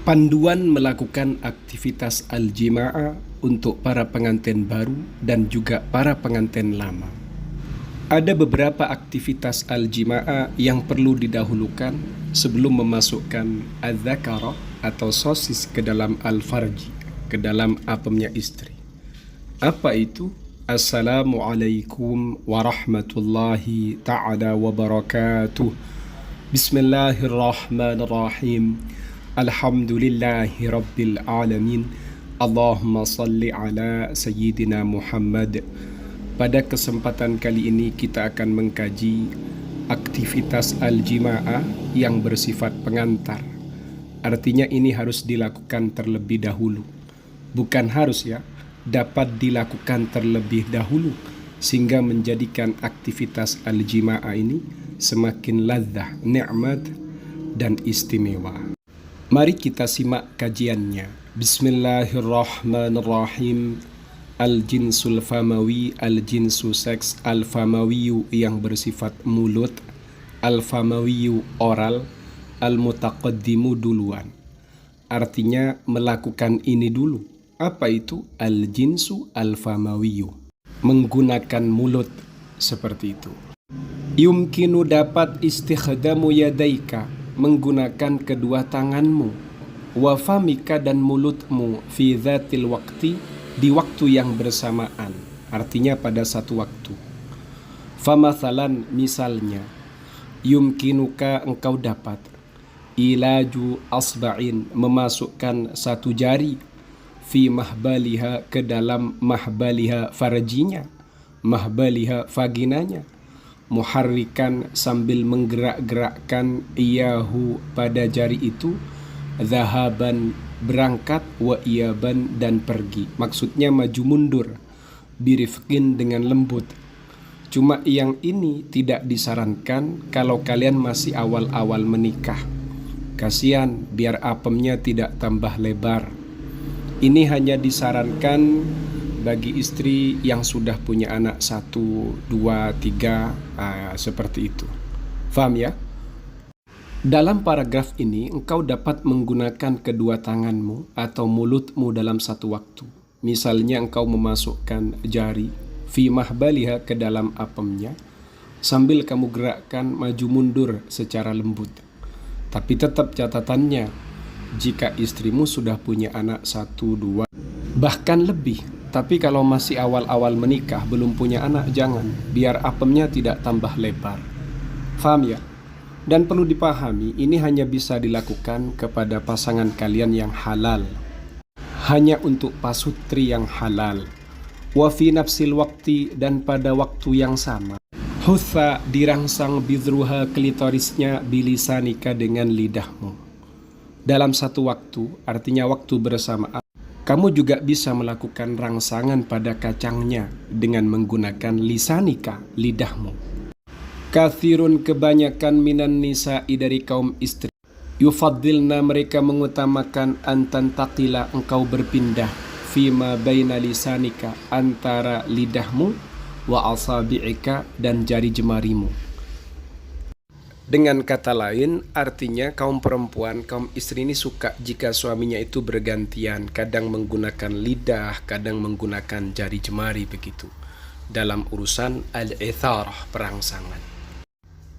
Panduan melakukan aktivitas al-jima'ah untuk para pengantin baru dan juga para pengantin lama. Ada beberapa aktivitas al-jima'ah yang perlu didahulukan sebelum memasukkan al-dhakarah atau sosis ke dalam al-farji, ke dalam apemnya istri. Apa itu? Assalamualaikum warahmatullahi ta'ala wabarakatuh. Bismillahirrahmanirrahim. Alhamdulillahi Rabbil Alamin. Allahumma salli ala Sayyidina Muhammad. Pada kesempatan kali ini kita akan mengkaji aktivitas al-jima'ah yang bersifat pengantar. Artinya ini harus dilakukan terlebih dahulu. Bukan harus ya, dapat dilakukan terlebih dahulu sehingga menjadikan aktivitas al-jima'ah ini semakin ladzah, nikmat dan istimewa. Mari kita simak kajiannya. Bismillahirrahmanirrahim. Al-jinsul famawi, al-jinsu seks, al-famawiyu yang bersifat mulut, al-famawiyu oral, al-mutaqaddimu duluan. Artinya melakukan ini dulu. Apa itu? Al-jinsu al-famawiyu. Menggunakan mulut seperti itu. Yumkinu dapat istikhdamu yadaika, menggunakan kedua tanganmu, wa famika dan mulutmu, fi dzatil waqti, di waktu yang bersamaan, artinya pada satu waktu. Famathalan, misalnya, yumkinuka engkau dapat, ilaju asba'in, memasukkan satu jari, fi mahbaliha, ke dalam mahbaliha farjinya, mahbaliha vaginanya, muharrikan sambil menggerak-gerakkan iyahu pada jari itu, zahaban berangkat, wa iyaban dan pergi. Maksudnya maju mundur, birifqin dengan lembut. Cuma yang ini tidak disarankan kalau kalian masih awal-awal menikah. Kasihan biar apemnya tidak tambah lebar. Ini hanya disarankan bagi istri yang sudah punya anak 1, 2, 3, seperti itu. Faham ya? Dalam paragraf ini engkau dapat menggunakan kedua tanganmu atau mulutmu dalam satu waktu. Misalnya engkau memasukkan jari fi mahbaliha ke dalam apemnya sambil kamu gerakkan maju mundur secara lembut. Tapi tetap catatannya, jika istrimu sudah punya anak 1, 2, bahkan lebih. Tapi kalau masih awal-awal menikah, belum punya anak, jangan. Biar apemnya tidak tambah lebar. Faham ya? Dan perlu dipahami, ini hanya bisa dilakukan kepada pasangan kalian yang halal. Hanya untuk pasutri yang halal. Wa fi nafsil waqti, dan pada waktu yang sama. Hutha, dirangsang bidruha, klitorisnya, bilisanika, dengan lidahmu. Dalam satu waktu, artinya waktu bersamaan. Kamu juga bisa melakukan rangsangan pada kacangnya dengan menggunakan lisanika, lidahmu. Kathirun, kebanyakan minan nisa'i, dari kaum istri. Yufaddilna, mereka mengutamakan, antantakila, engkau berpindah, fima baina lisanika, antara lidahmu, wa asabi'ika, dan jari jemarimu. Dengan kata lain, artinya kaum perempuan, kaum istri ini suka jika suaminya itu bergantian, kadang menggunakan lidah, kadang menggunakan jari jemari begitu, dalam urusan al-itharah, perangsangan.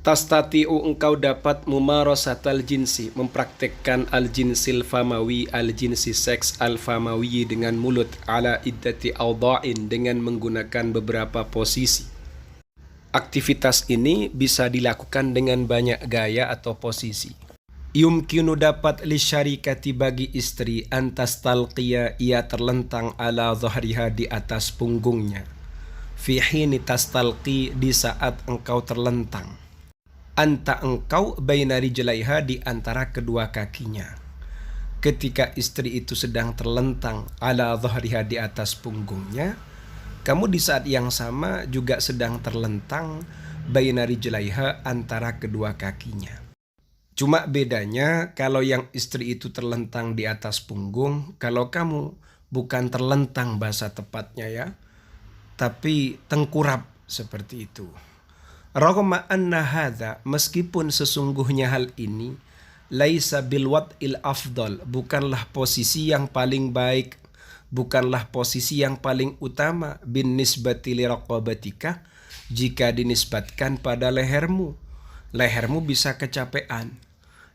Tastati'u, engkau dapat mumarasatal jinsi, mempraktekkan al-jinsil famawi, al-jinsi seks al-famawi dengan mulut, ala iddati awda'in, dengan menggunakan beberapa posisi. Aktivitas ini bisa dilakukan dengan banyak gaya atau posisi. Yumkinu, dapat lisyarikati, bagi istri, antastalqiya, ia terlentang, ala dhahriha, di atas punggungnya, fi hini tastalqi, di saat engkau terlentang, anta engkau, baina rijlaiha, di antara kedua kakinya. Ketika istri itu sedang terlentang, ala dhahriha, di atas punggungnya, kamu di saat yang sama juga sedang terlentang, baina rijlaiha, antara kedua kakinya. Cuma bedanya kalau yang istri itu terlentang di atas punggung, kalau kamu bukan terlentang bahasa tepatnya ya, tapi tengkurap seperti itu. Raghma anna hadza, meskipun sesungguhnya hal ini laisa bil wad'il afdal, bukanlah posisi yang paling baik, bukanlah posisi yang paling utama bin nisbati li raqabatika, jika dinisbatkan pada lehermu. Lehermu bisa kecapean.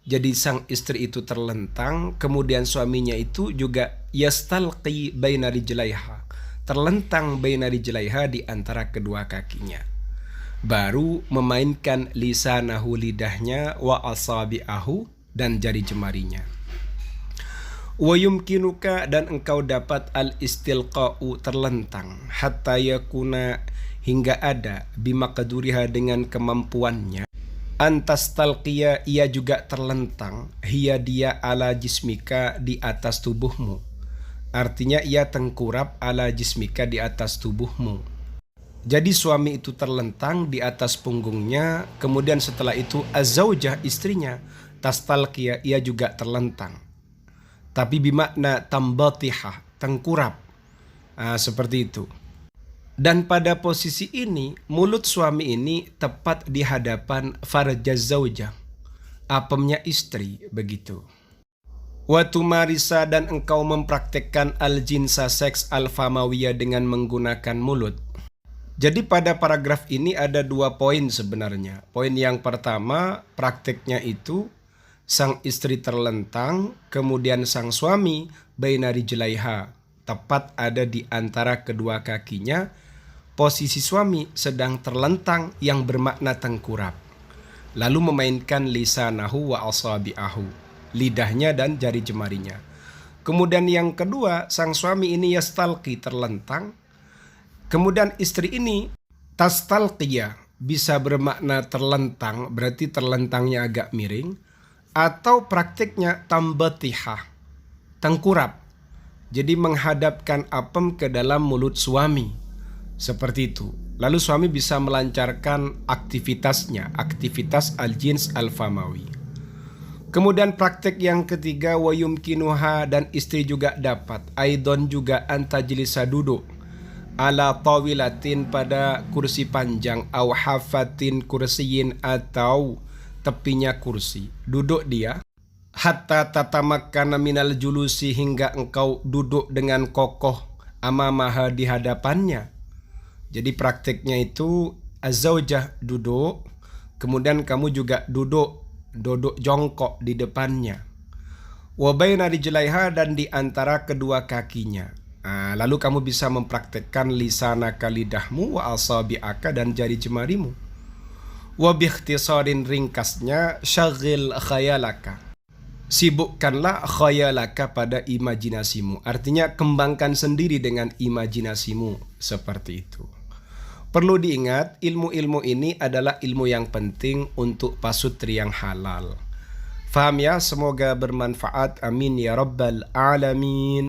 Jadi sang istri itu terlentang, kemudian suaminya itu juga yastalqi baina rijlaiha, terlentang baina rijlaiha, di antara kedua kakinya. Baru memainkan lisanahu, lidahnya, wa asabi'ahu, dan jari jemarinya. Wa yumkinuka, dan engkau dapat al-istilqa'u, terlentang, hatta yakuna, hingga ada, bimaqduriha, dengan kemampuannya, antas talqiya, ia juga terlentang, hiya dia, ala jismika, di atas tubuhmu. Artinya ia tengkurap ala jismika, di atas tubuhmu. Jadi suami itu terlentang di atas punggungnya, kemudian setelah itu azzaujah, istrinya, tastalqiya, ia juga terlentang. Tapi bimakna tambatihah, tengkurap. Seperti itu. Dan pada posisi ini, mulut suami ini tepat di hadapan farjaz zaujah, apemnya istri, begitu. Wa tumarisa, dan engkau mempraktekkan al-jinsa, seks al-famawiyah, dengan menggunakan mulut. Jadi pada paragraf ini ada 2 poin sebenarnya. Poin yang pertama, prakteknya itu sang istri terlentang, kemudian sang suami baina rijlaiha, tepat ada di antara kedua kakinya. Posisi suami sedang terlentang yang bermakna tengkurap. Lalu memainkan lisanahu wa asabi'ahu, lidahnya dan jari jemarinya. Kemudian yang kedua, sang suami ini yastalqi, terlentang. Kemudian istri ini tastalqiya, bisa bermakna terlentang, berarti terlentangnya agak miring, atau praktiknya tambatihah, tengkurap. Jadi menghadapkan apem ke dalam mulut suami. Seperti itu. Lalu suami bisa melancarkan aktivitasnya, aktivitas al-jins al-famawi. Kemudian praktek yang ketiga, wa yumkinuha, dan istri juga dapat, aidon juga, antajlisa, duduk, ala tawilatin, pada kursi panjang, au hafatin, kursiyin, atau tepinya kursi. Duduk dia, hatta tatamakkana minal julusi, hingga engkau duduk dengan kokoh, amamaha, di hadapannya. Jadi prakteknya itu azzaujah duduk, kemudian kamu juga duduk jongkok di depannya. Wa baina rijlaiha, dan di antara kedua kakinya. Lalu kamu bisa mempraktekkan lisanaka, lidahmu, wa asabi'aka, dan jari jemarimu. Wa biikhtisarin, ringkasnya, syaghil khayalaka, sibukkanlah khayalaka, pada imajinasimu. Artinya kembangkan sendiri dengan imajinasimu, seperti itu. Perlu diingat, ilmu-ilmu ini adalah ilmu yang penting untuk pasutri yang halal. Faham ya? Semoga bermanfaat. Amin ya rabbal alamin.